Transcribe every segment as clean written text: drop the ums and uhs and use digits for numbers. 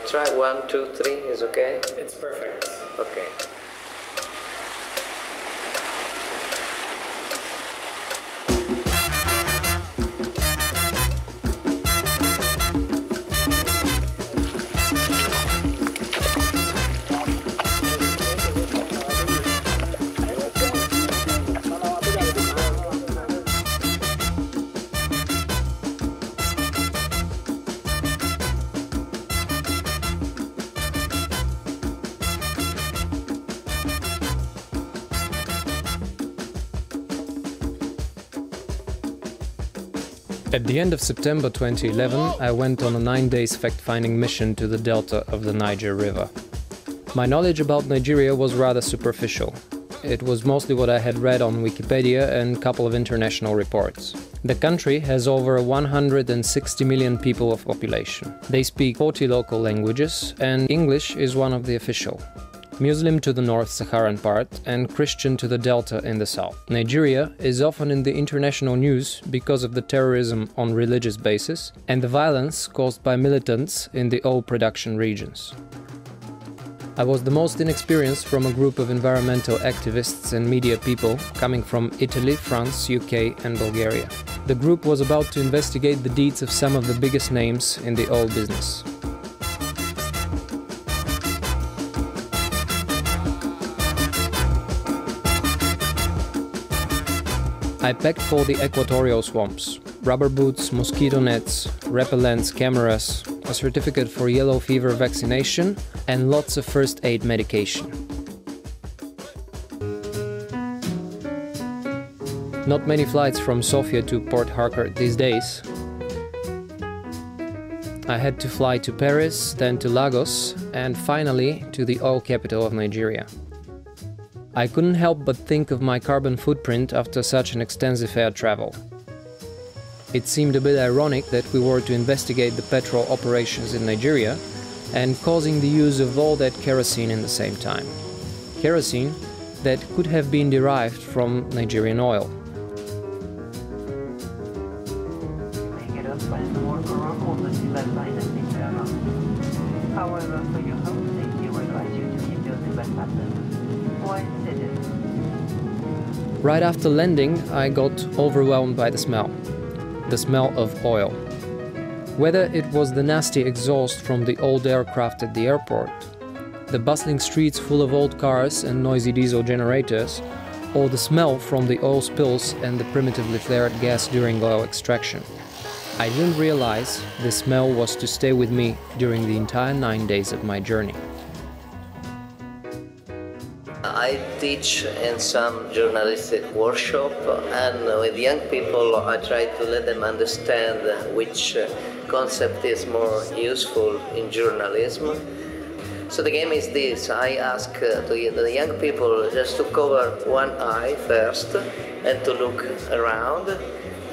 try 1, 2, 3, is okay? It's perfect. Okay. At the end of September 2011, I went on a 9-day fact-finding mission to the delta of the Niger River. My knowledge about Nigeria was rather superficial. It was mostly what I had read on Wikipedia and a couple of international reports. The country has over 160 million people of population. They speak 40 local languages, and English is one of the official. Muslim to the North Saharan part and Christian to the Delta in the south. Nigeria is often in the international news because of the terrorism on religious basis and the violence caused by militants in the oil production regions. I was the most inexperienced from a group of environmental activists and media people coming from Italy, France, UK and Bulgaria. The group was about to investigate the deeds of some of the biggest names in the oil business. I packed for the equatorial swamps: rubber boots, mosquito nets, repellents, cameras, a certificate for yellow fever vaccination and lots of first aid medication. Not many flights from Sofia to Port Harcourt these days. I had to fly to Paris, then to Lagos and finally to the oil capital of Nigeria. I couldn't help but think of my carbon footprint after such an extensive air travel. It seemed a bit ironic that we were to investigate the petrol operations in Nigeria and causing the use of all that kerosene in the same time. Kerosene that could have been derived from Nigerian oil. However, for your own safety, we advise you to keep your seatbelt fastened. Right after landing, I got overwhelmed by the smell of oil. Whether it was the nasty exhaust from the old aircraft at the airport, the bustling streets full of old cars and noisy diesel generators, or the smell from the oil spills and the primitively flared gas during oil extraction, I didn't realize the smell was to stay with me during the entire 9 days of my journey. I teach in some journalistic workshop, and with young people I try to let them understand which concept is more useful in journalism. So the game is this: I ask the young people just to cover one eye first and to look around,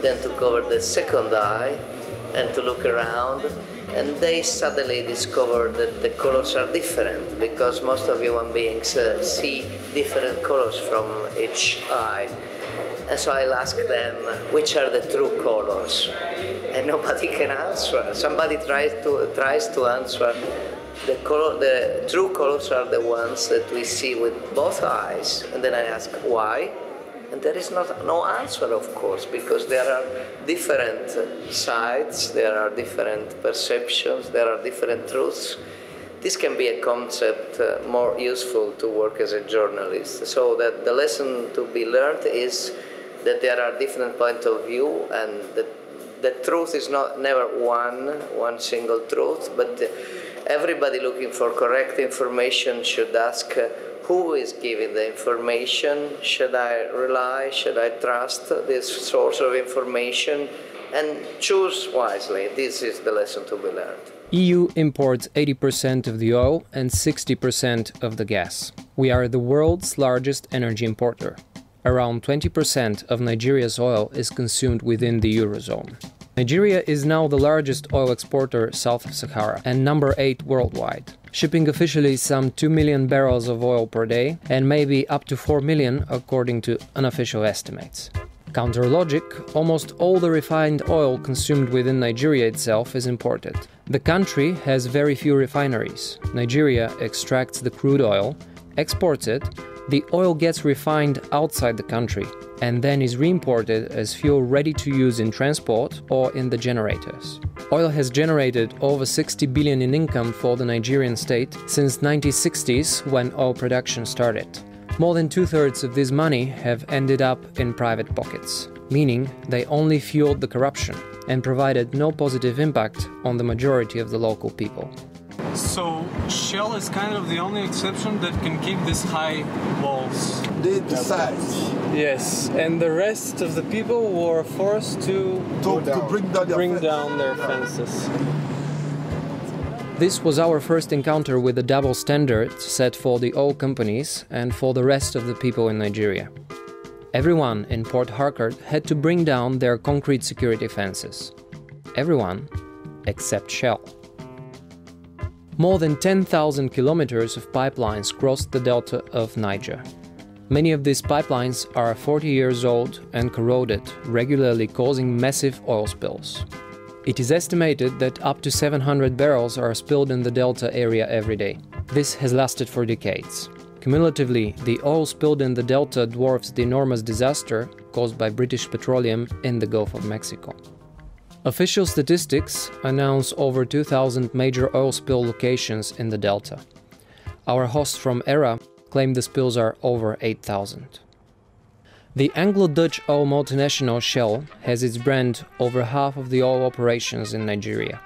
then to cover the second eye and to look around, and they suddenly discover that the colors are different, because most of human beings see different colors from each eye. And so I'll ask them, which are the true colors? And nobody can answer. Somebody tries to answer. The true colors are the ones that we see with both eyes. And then I ask, why? And there is no answer, of course, because there are different sides, there are different perceptions, there are different truths. This can be a concept more useful to work as a journalist. So that the lesson to be learned is that there are different points of view, and that the truth is never one single truth, but everybody looking for correct information should ask, who is giving the information? Should I rely, should I trust this source of information? And choose wisely. This is the lesson to be learned. EU imports 80% of the oil and 60% of the gas. We are the world's largest energy importer. Around 20% of Nigeria's oil is consumed within the Eurozone. Nigeria is now the largest oil exporter south of Sahara and number 8 worldwide, shipping officially some 2 million barrels of oil per day and maybe up to 4 million according to unofficial estimates. Counter logic, almost all the refined oil consumed within Nigeria itself is imported. The country has very few refineries. Nigeria extracts the crude oil, exports it, the oil gets refined outside the country, and then is re-imported as fuel ready to use in transport or in the generators. Oil has generated over 60 billion in income for the Nigerian state since 1960s when oil production started. More than two-thirds of this money have ended up in private pockets, meaning they only fueled the corruption and provided no positive impact on the majority of the local people. So Shell is kind of the only exception that can keep these high walls. They decide Yes, and the rest of the people were forced to bring down their fences. This was our first encounter with the double standard set for the oil companies and for the rest of the people in Nigeria. Everyone in Port Harcourt had to bring down their concrete security fences. Everyone except Shell. More than 10,000 kilometers of pipelines crossed the delta of Niger. Many of these pipelines are 40 years old and corroded, regularly causing massive oil spills. It is estimated that up to 700 barrels are spilled in the delta area every day. This has lasted for decades. Cumulatively, the oil spilled in the delta dwarfs the enormous disaster caused by British Petroleum in the Gulf of Mexico. Official statistics announce over 2,000 major oil spill locations in the delta. Our hosts from ERA claim the spills are over 8,000. The Anglo-Dutch oil multinational Shell has its brand over half of the oil operations in Nigeria.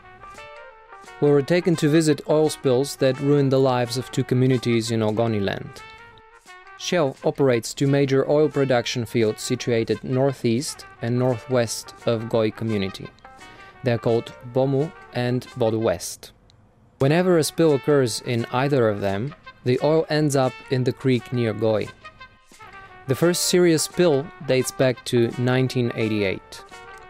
We were taken to visit oil spills that ruined the lives of two communities in Ogoniland. Shell operates two major oil production fields situated northeast and northwest of Goi community. They are called Bomu and Bodu West. Whenever a spill occurs in either of them, the oil ends up in the creek near Goi. The first serious spill dates back to 1988.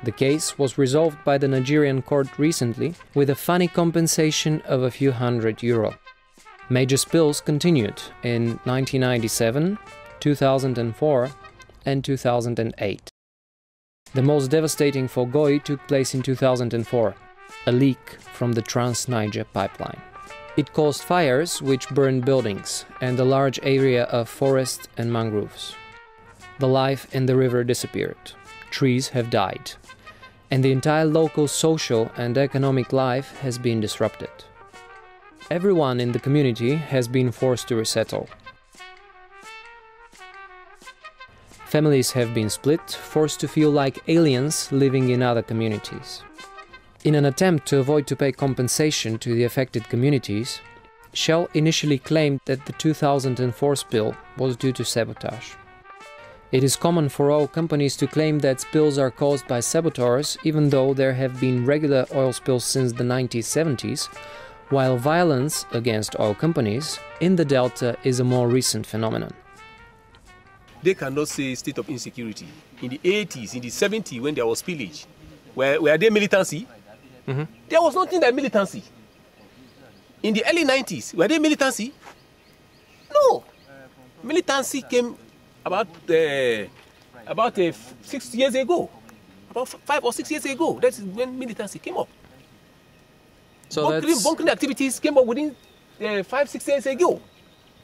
The case was resolved by the Nigerian court recently with a funny compensation of a few €100. Major spills continued in 1997, 2004 and 2008. The most devastating for Goi took place in 2004, a leak from the Trans-Niger pipeline. It caused fires which burned buildings and a large area of forest and mangroves. The life in the river disappeared, trees have died, and the entire local social and economic life has been disrupted. Everyone in the community has been forced to resettle. Families have been split, forced to feel like aliens living in other communities. In an attempt to avoid to pay compensation to the affected communities, Shell initially claimed that the 2004 spill was due to sabotage. It is common for oil companies to claim that spills are caused by saboteurs, even though there have been regular oil spills since the 1970s, while violence against oil companies in the Delta is a more recent phenomenon. They cannot say state of insecurity. In the 80s, in the 70s, when there was spillage, were there militancy? Mm-hmm. There was nothing like militancy. In the early 90s, were there militancy? No. Militancy came about 6 years ago. About 5 or 6 years ago. That's when militancy came up. So bunkering activities came up within 5-6 years ago.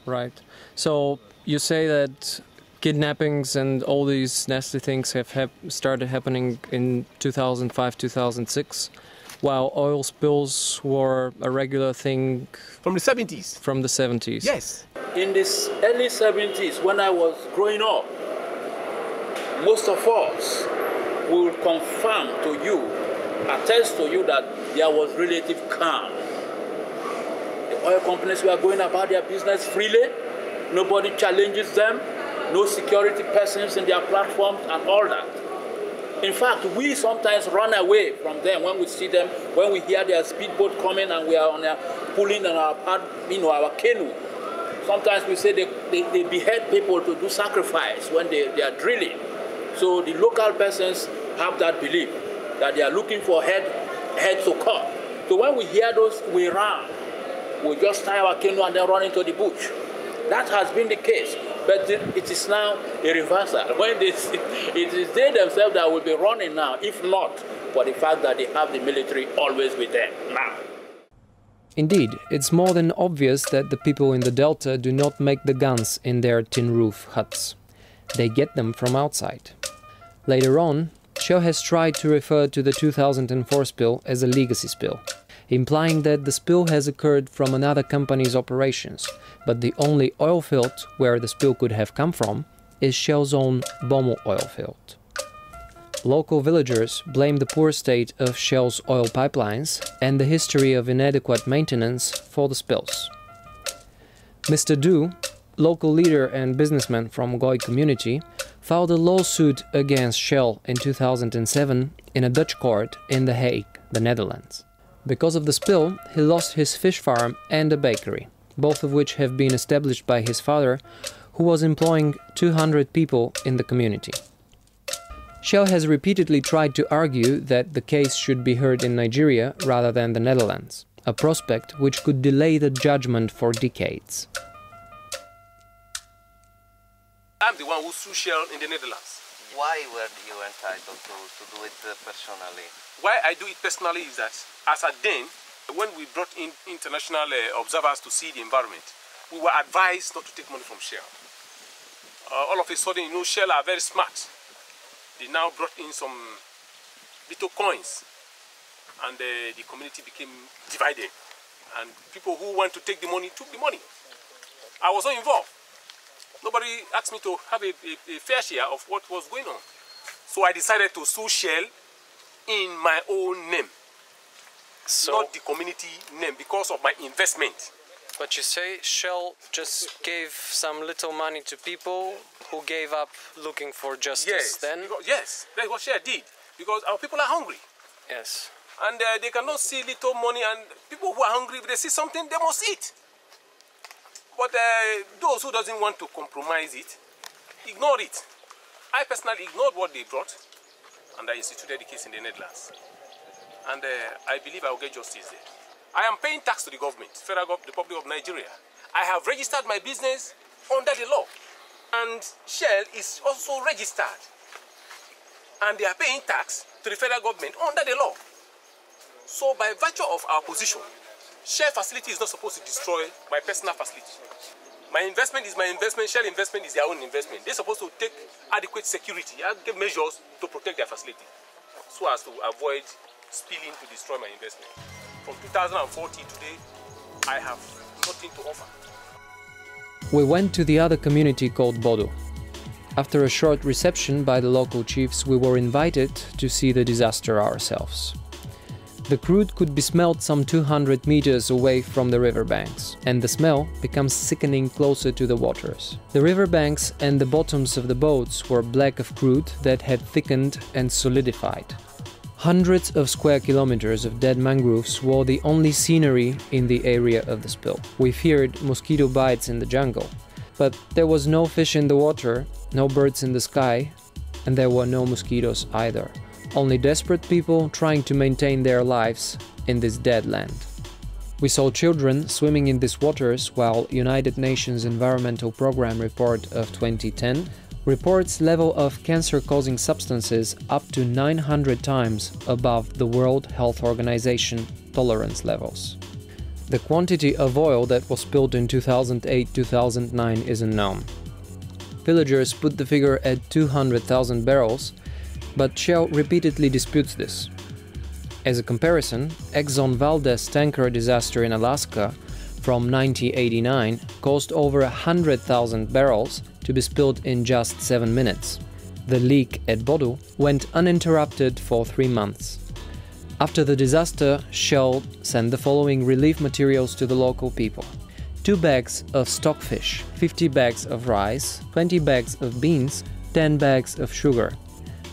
Right. So you say that kidnappings and all these nasty things have started happening in 2005-2006, while oil spills were a regular thing from the 70s. From the 70s. Yes. In the early 70s, when I was growing up, most of us will confirm to you, attest to you that there was relative calm. The oil companies were going about their business freely. Nobody challenges them. No security persons in their platforms and all that. In fact, we sometimes run away from them when we see them, when we hear their speedboat coming and we are on pulling on our canoe. Sometimes we say they behead people to do sacrifice when they are drilling. So the local persons have that belief that they are looking for head to cut. So when we hear those, we run. We just tie our canoe and then run into the bush. That has been the case. But it is now a reversal. When it is they themselves that will be running now, if not for the fact that they have the military always with them now. Indeed, it's more than obvious that the people in the Delta do not make the guns in their tin roof huts. They get them from outside. Later on, Shell has tried to refer to the 2004 spill as a legacy spill, implying that the spill has occurred from another company's operations, but the only oil field where the spill could have come from is Shell's own Bomo oil field. Local villagers blame the poor state of Shell's oil pipelines and the history of inadequate maintenance for the spills. Mr. Du, local leader and businessman from Gooi community, filed a lawsuit against Shell in 2007 in a Dutch court in The Hague, the Netherlands. Because of the spill, he lost his fish farm and a bakery, both of which have been established by his father, who was employing 200 people in the community. Shell has repeatedly tried to argue that the case should be heard in Nigeria rather than the Netherlands, a prospect which could delay the judgment for decades. I'm the one who sued Shell in the Netherlands. Why were you entitled to do it personally? Why I do it personally is that, as at then, when we brought in international observers to see the environment, we were advised not to take money from Shell. All of a sudden, you know, Shell are very smart. They now brought in some little coins, and the community became divided. And people who want to take the money took the money. I was not involved. Nobody asked me to have a fair share of what was going on. So I decided to sue Shell in my own name, not the community name, because of my investment. But you say Shell just gave some little money to people who gave up looking for justice then? Yes, that's what Shell did, because our people are hungry. Yes. And they cannot see little money, and people who are hungry, if they see something, they must eat. But those who doesn't want to compromise it, ignore it. I personally ignored what they brought, and I instituted the case in the Netherlands. And I believe I will get justice there. I am paying tax to the government, Federal Government, the Republic of Nigeria. I have registered my business under the law. And Shell is also registered. And they are paying tax to the federal government under the law. So by virtue of our position, Shell facility is not supposed to destroy my personal facility. My investment is my investment, Shell investment is their own investment. They're supposed to take adequate security, adequate measures to protect their facility, so as to avoid spilling to destroy my investment. From 2014 today, I have nothing to offer. We went to the other community called Bodo. After a short reception by the local chiefs, we were invited to see the disaster ourselves. The crude could be smelled some 200 meters away from the riverbanks, and the smell becomes sickening closer to the waters. The riverbanks and the bottoms of the boats were black of crude that had thickened and solidified. Hundreds of square kilometers of dead mangroves were the only scenery in the area of the spill. We feared mosquito bites in the jungle, but there was no fish in the water, no birds in the sky, and there were no mosquitoes either. Only desperate people trying to maintain their lives in this dead land. We saw children swimming in these waters, while United Nations Environmental Programme report of 2010 reports level of cancer-causing substances up to 900 times above the World Health Organization tolerance levels. The quantity of oil that was spilled in 2008-2009 is unknown. Villagers put the figure at 200,000 barrels, but Shell repeatedly disputes this. As a comparison, Exxon Valdez tanker disaster in Alaska from 1989 caused over 100,000 barrels to be spilled in just 7 minutes. The leak at Bodo went uninterrupted for 3 months. After the disaster, Shell sent the following relief materials to the local people: 2 bags of stockfish, 50 bags of rice, 20 bags of beans, 10 bags of sugar.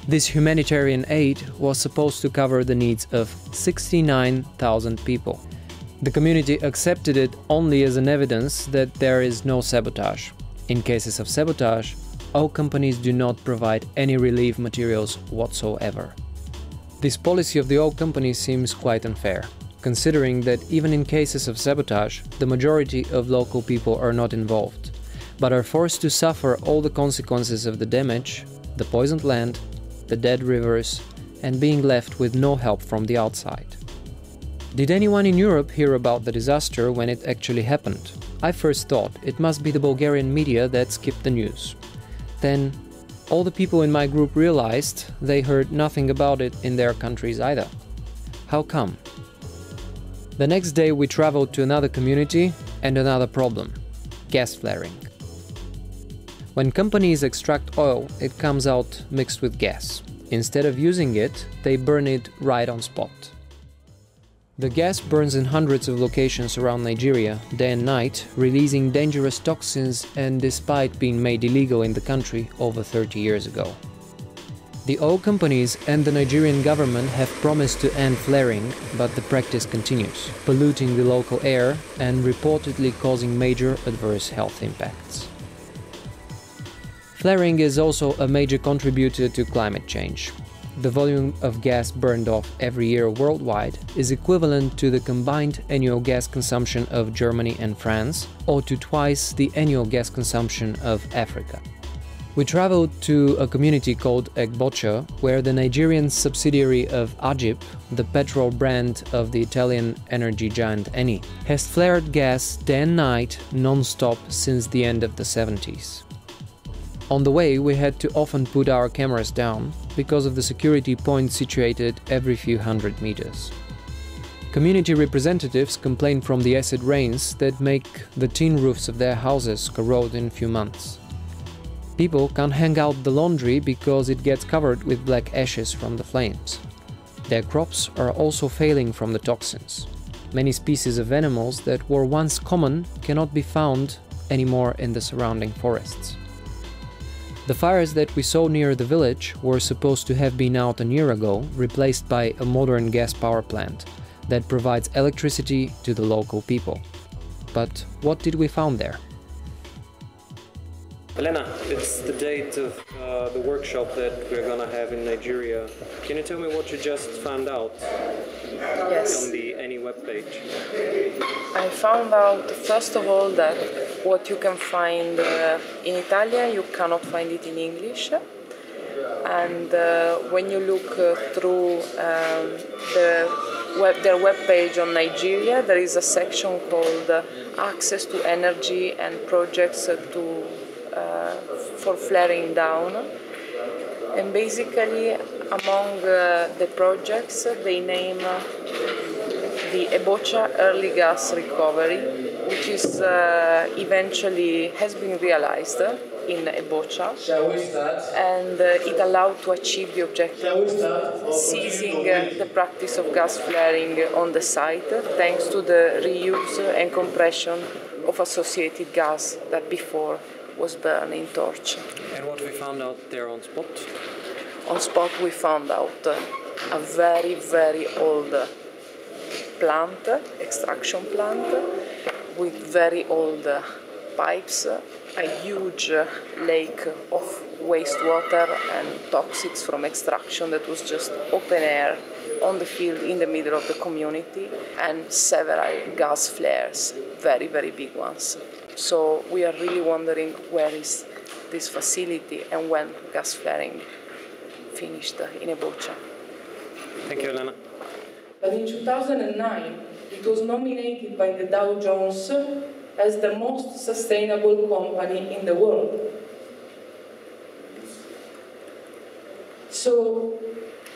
This humanitarian aid was supposed to cover the needs of 69,000 people. The community accepted it only as an evidence that there is no sabotage. In cases of sabotage, oil companies do not provide any relief materials whatsoever. This policy of the oil companies seems quite unfair, considering that even in cases of sabotage, the majority of local people are not involved. but are forced to suffer all the consequences of the damage, the poisoned land, the dead rivers, and being left with no help from the outside. Did anyone in Europe hear about the disaster when it actually happened? I first thought it must be the Bulgarian media that skipped the news. Then, all the people in my group realized they heard nothing about it in their countries either. How come? The next day we traveled to another community and another problem: gas flaring. When companies extract oil, it comes out mixed with gas. Instead of using it, they burn it right on spot. The gas burns in hundreds of locations around Nigeria, day and night, releasing dangerous toxins, and despite being made illegal in the country over 30 years ago. The oil companies and the Nigerian government have promised to end flaring, but the practice continues, polluting the local air and reportedly causing major adverse health impacts. Flaring is also a major contributor to climate change. The volume of gas burned off every year worldwide is equivalent to the combined annual gas consumption of Germany and France, or to twice the annual gas consumption of Africa. We traveled to a community called Egbocha, where the Nigerian subsidiary of Agip, the petrol brand of the Italian energy giant Eni, has flared gas day and night non-stop since the end of the 70s. On the way, we had to often put our cameras down because of the security points situated every few hundred meters. Community representatives complain from the acid rains that make the tin roofs of their houses corrode in a few months. People can't hang out the laundry because it gets covered with black ashes from the flames. Their crops are also failing from the toxins. Many species of animals that were once common cannot be found anymore in the surrounding forests. The fires that we saw near the village were supposed to have been out a year ago, replaced by a modern gas power plant that provides electricity to the local people. But what did we find there? Elena, it's the date of the workshop that we're gonna have in Nigeria. Can you tell me what you just found out? Yes. On the Eni webpage? I found out, first of all, that what you can find in Italian, you cannot find it in English. And when you look through their webpage on Nigeria, there is a section called Access to Energy and Projects for Flaring Down. And basically, among the projects, they name the Egbocha Early Gas Recovery, which is eventually has been realized in Egbocha, and it allowed to achieve the objective of ceasing the practice of gas flaring on the site, thanks to the reuse and compression of associated gas that before was burned in torch. And what we found out there on spot? On spot we found out a very, very old plant, extraction plant, with very old pipes, a huge lake of wastewater and toxics from extraction that was just open air on the field in the middle of the community, and several gas flares, very, very big ones. So we are really wondering where is this facility and when gas flaring finished in Egbocha. Thank you, Elena. But in 2009, it was nominated by the Dow Jones as the most sustainable company in the world. So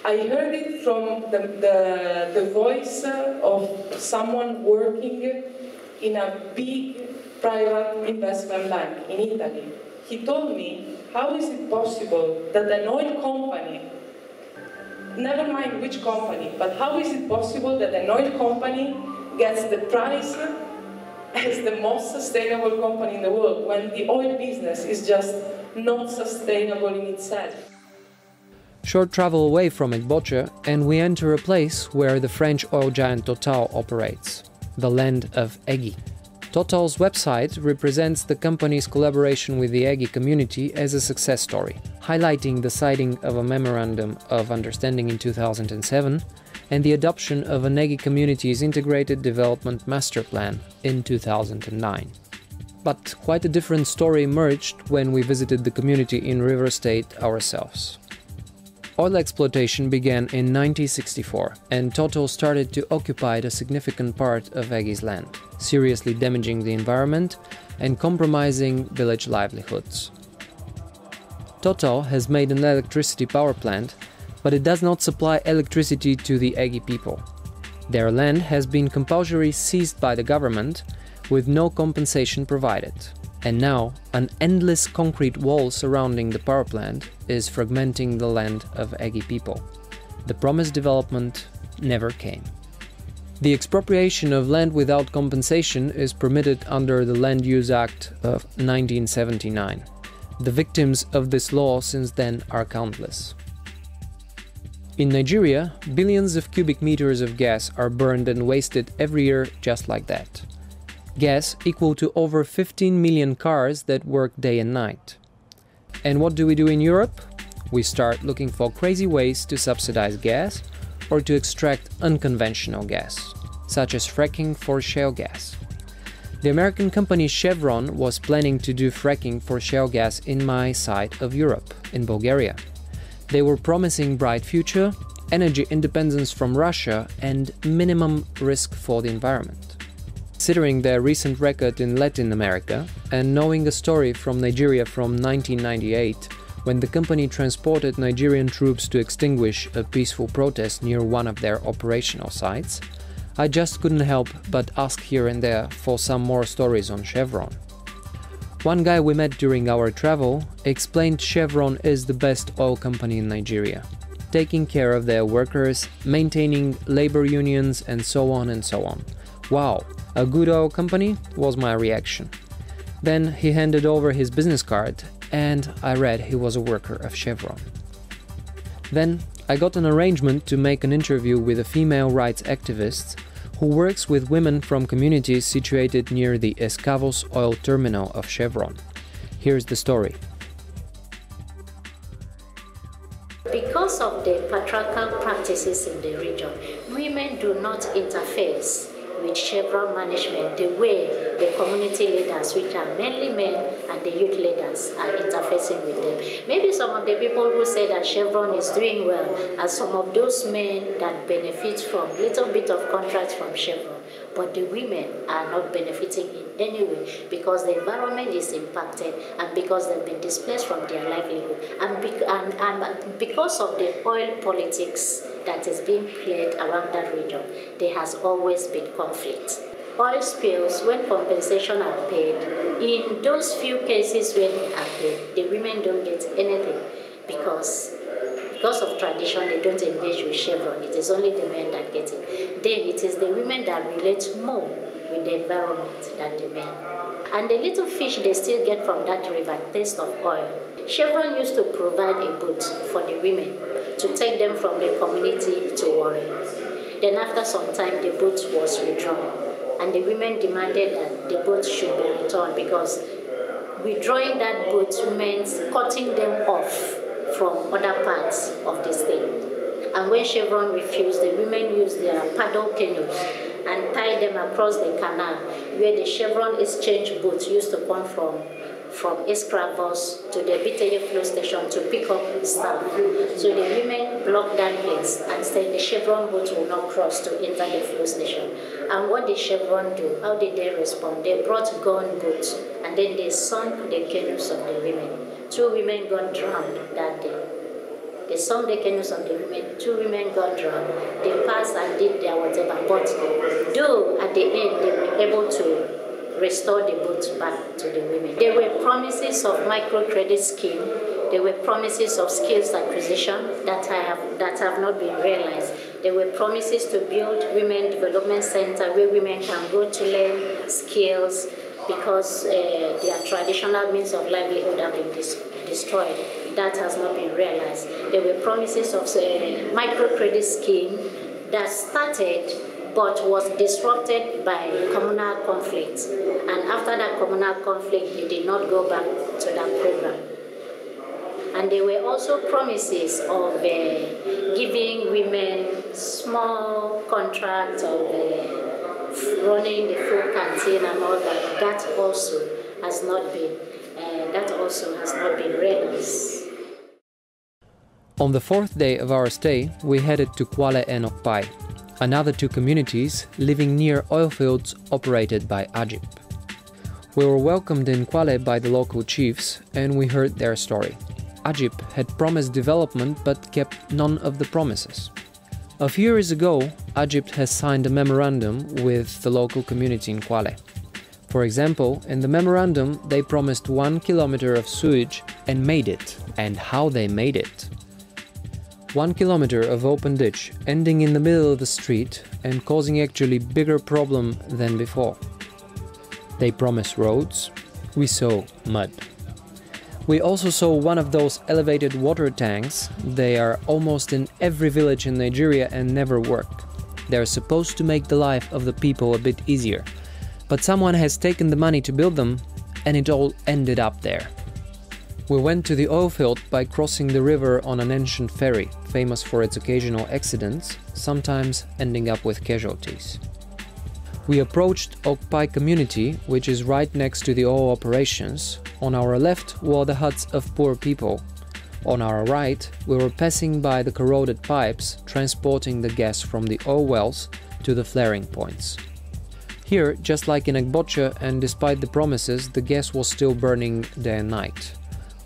I heard it from the voice of someone working in a big private investment bank in Italy. He told me, how is it possible that an oil company, never mind which company, but how is it possible that an oil company gets the prize as the most sustainable company in the world when the oil business is just not sustainable in itself? Short travel away from Egbocha and we enter a place where the French oil giant Total operates, the land of Egi. Total's website represents the company's collaboration with the Egi community as a success story, highlighting the signing of a Memorandum of Understanding in 2007 and the adoption of an Egi community's Integrated Development Master Plan in 2009. But quite a different story emerged when we visited the community in River State ourselves. Oil exploitation began in 1964, and Total started to occupy a significant part of Aggie's land, seriously damaging the environment and compromising village livelihoods. Total has made an electricity power plant, but it does not supply electricity to the Aggie people. Their land has been compulsorily seized by the government, with no compensation provided. And now, an endless concrete wall surrounding the power plant is fragmenting the land of Aggie people. The promised development never came. The expropriation of land without compensation is permitted under the Land Use Act of 1979. The victims of this law since then are countless. In Nigeria, billions of cubic meters of gas are burned and wasted every year just like that. Gas equal to over 15 million cars that work day and night. And what do we do in Europe? We start looking for crazy ways to subsidize gas or to extract unconventional gas, such as fracking for shale gas. The American company Chevron was planning to do fracking for shale gas in my side of Europe, in Bulgaria. They were promising bright future, energy independence from Russia and minimum risk for the environment. Considering their recent record in Latin America and knowing a story from Nigeria from 1998, when the company transported Nigerian troops to extinguish a peaceful protest near one of their operational sites, I just couldn't help but ask here and there for some more stories on Chevron. One guy we met during our travel explained Chevron is the best oil company in Nigeria, taking care of their workers, maintaining labor unions and so on and so on. Wow, a good oil company, was my reaction. Then he handed over his business card and I read he was a worker of Chevron. Then I got an arrangement to make an interview with a female rights activist who works with women from communities situated near the Escavos oil terminal of Chevron. Here's the story. Because of the patriarchal practices in the region, women do not interface with Chevron management the way the community leaders, which are mainly men, and the youth leaders are interfacing with them. Maybe some of the people who say that Chevron is doing well are some of those men that benefit from a little bit of contracts from Chevron, but the women are not benefiting in any way because the environment is impacted and because they've been displaced from their livelihood and because of the oil politics that is being played around that region, there has always been conflict. Oil spills, when compensation are paid, in those few cases where they are paid, the women don't get anything because of tradition, they don't engage with Chevron. It is only the men that get it. Then it is the women that relate more with the environment than the men. And the little fish they still get from that river, taste of oil. Chevron used to provide a boat for the women to take them from the community to Warren. Then after some time, the boat was withdrawn. And the women demanded that the boat should be returned because withdrawing that boat meant cutting them off from other parts of the state. And when Chevron refused, the women used their paddle canoes and tied them across the canal where the Chevron exchange boats used to come from Escravos to the Bitaye fuel station to pick up staff. So the women blocked that place and said the Chevron boat will not cross to enter the fuel station. And what did Chevron do? How did they respond? They brought gun boats and then they sunk the canoes of the women. 2 women got drowned that day. They sunk the canoes of the women. 2 women got drowned. They passed and did their whatever. But though at the end they were able to restore the boat back to the women. There were promises of microcredit scheme. There were promises of skills acquisition that have not been realized. There were promises to build women development center where women can go to learn skills because their traditional means of livelihood have been destroyed. That has not been realized. There were promises of microcredit scheme that started but was disrupted by communal conflict. And after that communal conflict, they did not go back to that program. And there were also promises of giving women small contracts of running the food canteen and all that. That also. has not been, that also has not been realized. On the fourth day of our stay, we headed to Kwale and Okpai, another two communities living near oil fields operated by Agip. We were welcomed in Kwale by the local chiefs and we heard their story. Agip had promised development but kept none of the promises. A few years ago, Agip has signed a memorandum with the local community in Kwale. For example, in the memorandum they promised 1 kilometer of sewage and made it. And how they made it. 1 kilometer of open ditch ending in the middle of the street and causing actually bigger problem than before. They promised roads, we saw mud. We also saw one of those elevated water tanks. They are almost in every village in Nigeria and never work. They are supposed to make the life of the people a bit easier. But someone has taken the money to build them and it all ended up there. We went to the oil field by crossing the river on an ancient ferry, famous for its occasional accidents, sometimes ending up with casualties. We approached Okpai community, which is right next to the oil operations. On our left were the huts of poor people. On our right, we were passing by the corroded pipes, transporting the gas from the oil wells to the flaring points. Here, just like in Agbocha, and despite the promises, the gas was still burning day and night.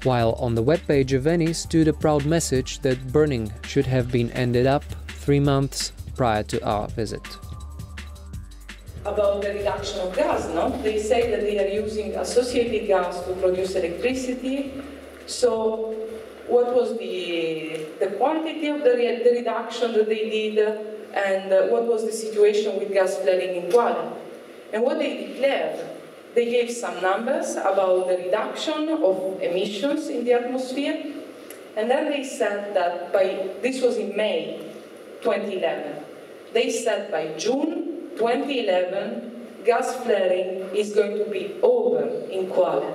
While on the webpage of Eni stood a proud message that burning should have been ended up 3 months prior to our visit. About the reduction of gas, no? They say that they are using associated gas to produce electricity. So what was the quantity of the reduction that they did, and what was the situation with gas flaring in Kwale? And what they declared, they gave some numbers about the reduction of emissions in the atmosphere, and then they said that this was in May 2011, they said by June 2011, gas flaring is going to be over in Kwale.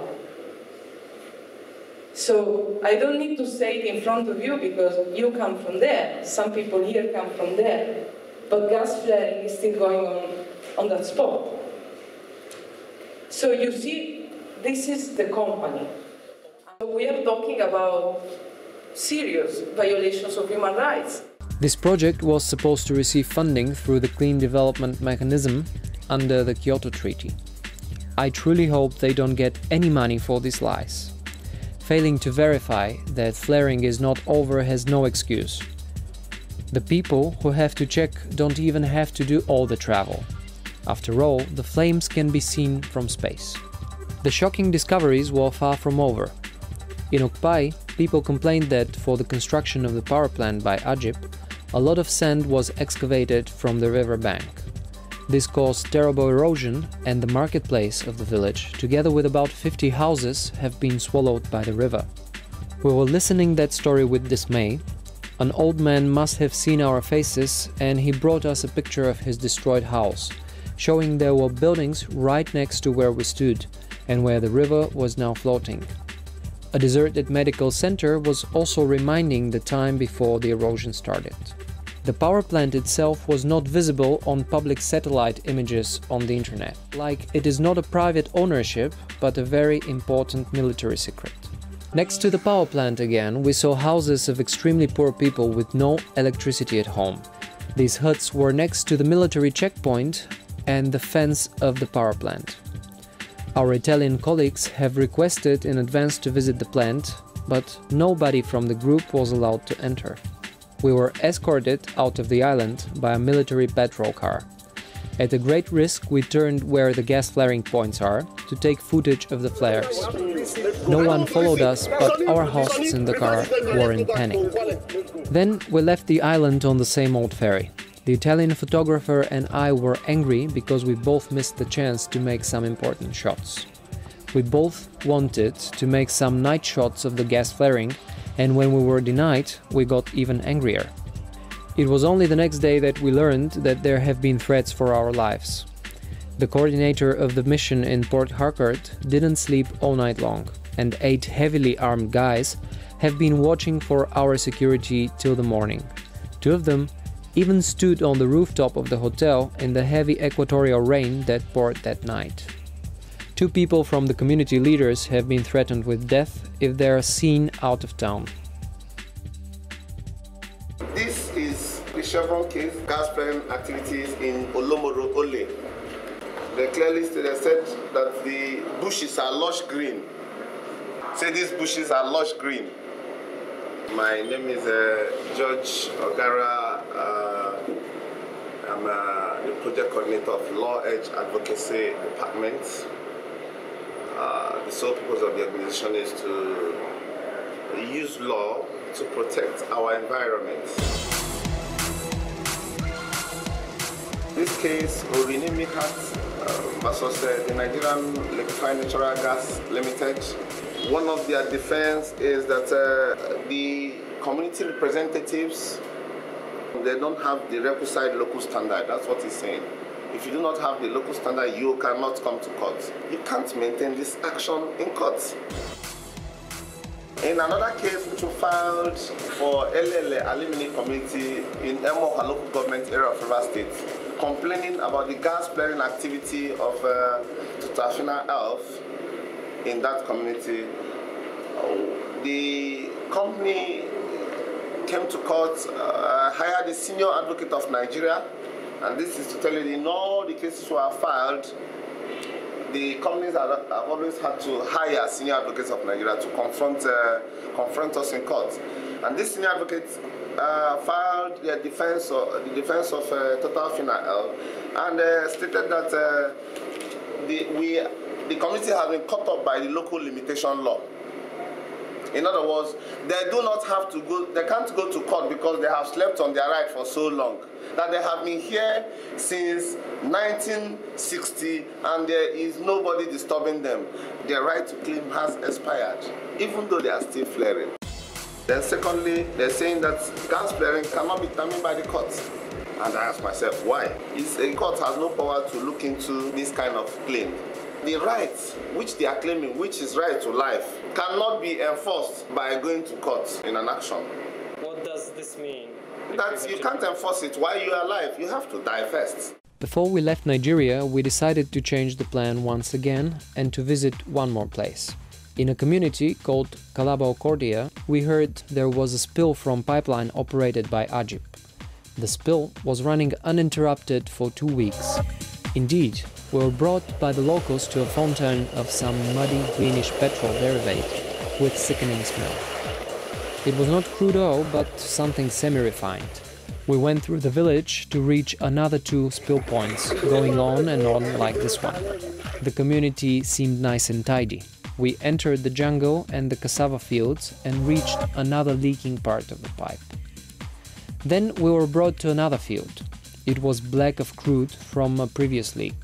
So I don't need to say it in front of you because you come from there, some people here come from there, but gas flaring is still going on that spot. So you see, this is the company. We are talking about serious violations of human rights. This project was supposed to receive funding through the Clean Development Mechanism under the Kyoto Treaty. I truly hope they don't get any money for these lies. Failing to verify that flaring is not over has no excuse. The people who have to check don't even have to do all the travel. After all, the flames can be seen from space. The shocking discoveries were far from over. In Okpai, people complained that for the construction of the power plant by Agip, a lot of sand was excavated from the river bank. This caused terrible erosion, and the marketplace of the village, together with about 50 houses, have been swallowed by the river. We were listening that story with dismay. An old man must have seen our faces, and he brought us a picture of his destroyed house, showing there were buildings right next to where we stood and where the river was now floating. A deserted medical center was also reminding the time before the erosion started. The power plant itself was not visible on public satellite images on the internet, like it is not a private ownership, but a very important military secret. Next to the power plant again, we saw houses of extremely poor people with no electricity at home. These huts were next to the military checkpoint and the fence of the power plant. Our Italian colleagues have requested in advance to visit the plant, but nobody from the group was allowed to enter. We were escorted out of the island by a military patrol car. At a great risk, we turned where the gas flaring points are to take footage of the flares. No one followed us, but our hosts in the car were in panic. Then we left the island on the same old ferry. The Italian photographer and I were angry because we both missed the chance to make some important shots. We both wanted to make some night shots of the gas flaring, and when we were denied, we got even angrier. It was only the next day that we learned that there have been threats for our lives. The coordinator of the mission in Port Harcourt didn't sleep all night long, and 8 heavily armed guys have been watching for our security till the morning. 2 of them even stood on the rooftop of the hotel in the heavy equatorial rain that poured that night. 2 people from the community leaders have been threatened with death if they are seen out of town. This is the Chevron case, gas flaring activities in Olomoro Ole. They clearly said that the bushes are lush green. Say these bushes are lush green. My name is George Ogara. I'm the project coordinator of Law Edge Advocacy Department. The sole purpose of the organization is to use law to protect our environment. This case, Orinimi versus the Nigerian Liquefied Natural Gas Limited. One of their defense is that the community representatives, they don't have the requisite local standard. That's what he's saying. If you do not have the local standard, you cannot come to court. You can't maintain this action in court. In another case which we filed for Elele Alimini community in Emoha local government area of River State, complaining about the gas flaring activity of Tutafina Elf in that community. The company came to court, hired the senior advocate of Nigeria, and this is to tell you in all the cases were filed, the companies have always had to hire senior advocates of Nigeria to confront us in court. And this senior advocate filed the defense of Total Final and stated that the community has been cut up by the local limitation law. In other words, they do not have to go, they can't go to court because they have slept on their right for so long. That they have been here since 1960 and there is nobody disturbing them. Their right to claim has expired, even though they are still flaring. Then secondly, they're saying that gas flaring cannot be determined by the court. And I ask myself, why? A court has no power to look into this kind of claim. The right which they are claiming, which is right to life, cannot be enforced by going to court in an action. What does this mean? That you can't enforce it while you are alive. You have to die first. Before we left Nigeria, we decided to change the plan once again and to visit one more place. In a community called Kalabao Kordia, we heard there was a spill from pipeline operated by Ajip. The spill was running uninterrupted for 2 weeks. Indeed, we were brought by the locals to a fountain of some muddy greenish petrol derivative with sickening smell. It was not crude oil, but something semi-refined. We went through the village to reach another 2 spill points, going on and on like this one. The community seemed nice and tidy. We entered the jungle and the cassava fields and reached another leaking part of the pipe. Then we were brought to another field. It was black of crude from a previous leak.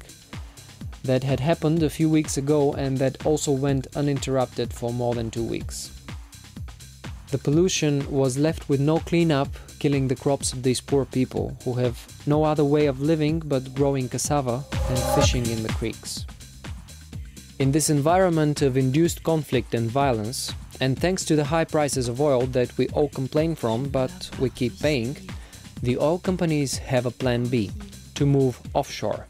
That had happened a few weeks ago and that also went uninterrupted for more than 2 weeks. The pollution was left with no cleanup, killing the crops of these poor people, who have no other way of living but growing cassava and fishing in the creeks. In this environment of induced conflict and violence, and thanks to the high prices of oil that we all complain from but we keep paying, the oil companies have a plan B, to move offshore.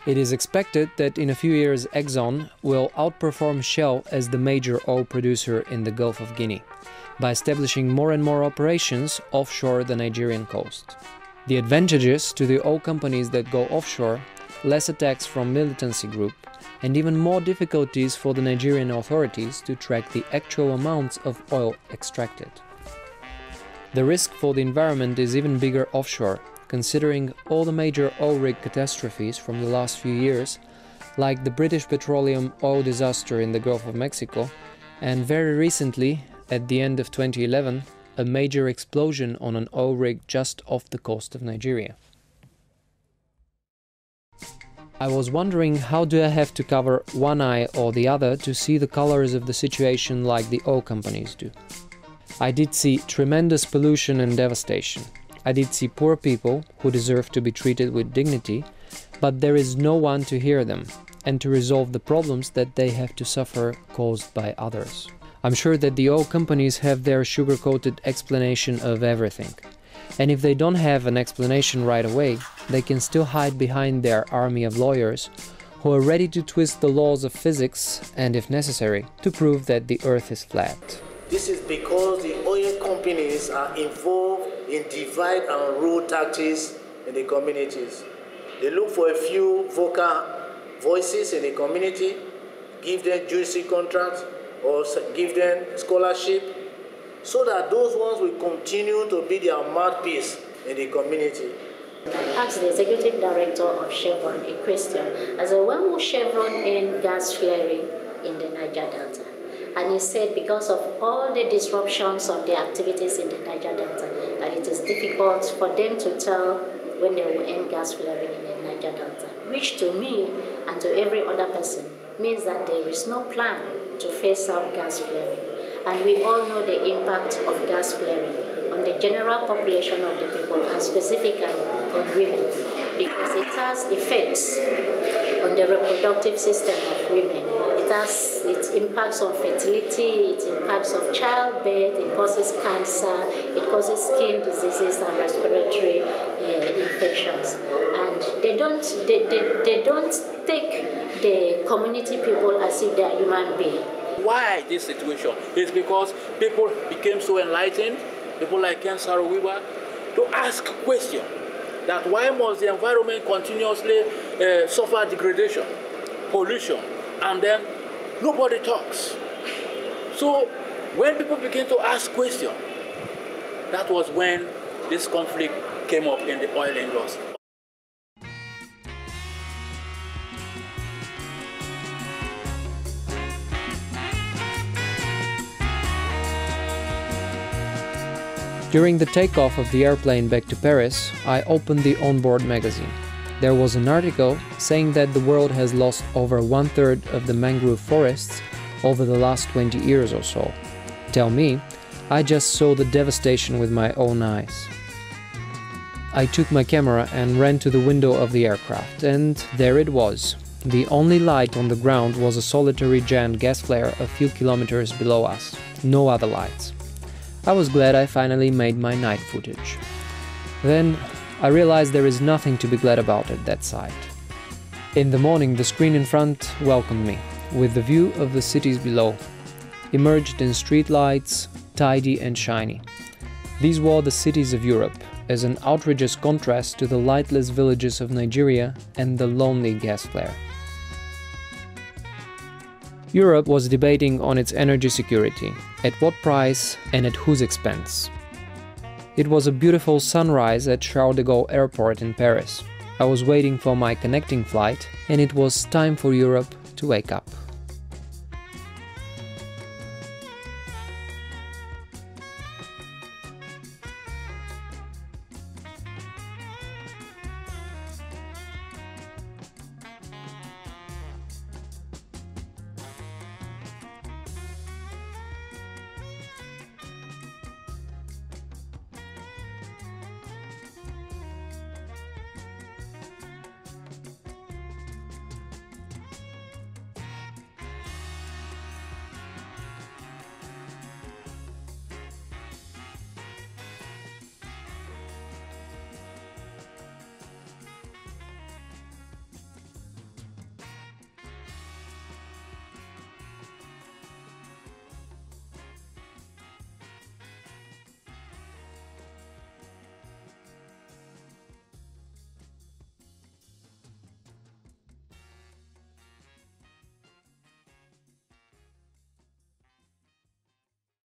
It is expected that in a few years Exxon will outperform Shell as the major oil producer in the Gulf of Guinea, by establishing more and more operations offshore the Nigerian coast. The advantages to the oil companies that go offshore, less attacks from militancy group, and even more difficulties for the Nigerian authorities to track the actual amounts of oil extracted. The risk for the environment is even bigger offshore, considering all the major oil rig catastrophes from the last few years, like the British Petroleum oil disaster in the Gulf of Mexico, and very recently, at the end of 2011, a major explosion on an oil rig just off the coast of Nigeria. I was wondering, how do I have to cover one eye or the other to see the colors of the situation like the oil companies do? I did see tremendous pollution and devastation. I did see poor people who deserve to be treated with dignity, but there is no one to hear them and to resolve the problems that they have to suffer caused by others. I'm sure that the oil companies have their sugar-coated explanation of everything. And if they don't have an explanation right away, they can still hide behind their army of lawyers who are ready to twist the laws of physics and, if necessary, to prove that the Earth is flat. This is because the oil companies are involved in divide and rule tactics in the communities. They look for a few vocal voices in the community, give them juicy contracts or give them scholarship, so that those ones will continue to be their mouthpiece in the community. I asked the executive director of Chevron a question. I said, when will Chevron end gas flaring in the Niger Delta? And he said because of all the disruptions of the activities in the Niger Delta, that it is difficult for them to tell when they will end gas flaring in the Niger Delta, which to me and to every other person means that there is no plan to phase out gas flaring. And we all know the impact of gas flaring on the general population of the people and specifically on women, because it has effects on the reproductive system of women. It impacts on fertility, it impacts on childbirth, it causes cancer, it causes skin diseases and respiratory infections. And they don't take the community people as if they are human beings. Why this situation? It's because people became so enlightened, people like Ken Saro-Wiwa, to ask questions that why must the environment continuously suffer degradation, pollution, and then nobody talks. So when people begin to ask questions, that was when this conflict came up in the oil industry. During the takeoff of the airplane back to Paris, I opened the onboard magazine. There was an article saying that the world has lost over 1/3 of the mangrove forests over the last 20 years or so. Tell me, I just saw the devastation with my own eyes. I took my camera and ran to the window of the aircraft, and there it was. The only light on the ground was a solitary giant gas flare a few kilometers below us. No other lights. I was glad I finally made my night footage. Then I realized there is nothing to be glad about at that site. In the morning, the screen in front welcomed me, with the view of the cities below, emerged in street lights, tidy and shiny. These were the cities of Europe, as an outrageous contrast to the lightless villages of Nigeria and the lonely gas flare. Europe was debating on its energy security, at what price and at whose expense. It was a beautiful sunrise at Charles de Gaulle Airport in Paris. I was waiting for my connecting flight, and it was time for Europe to wake up.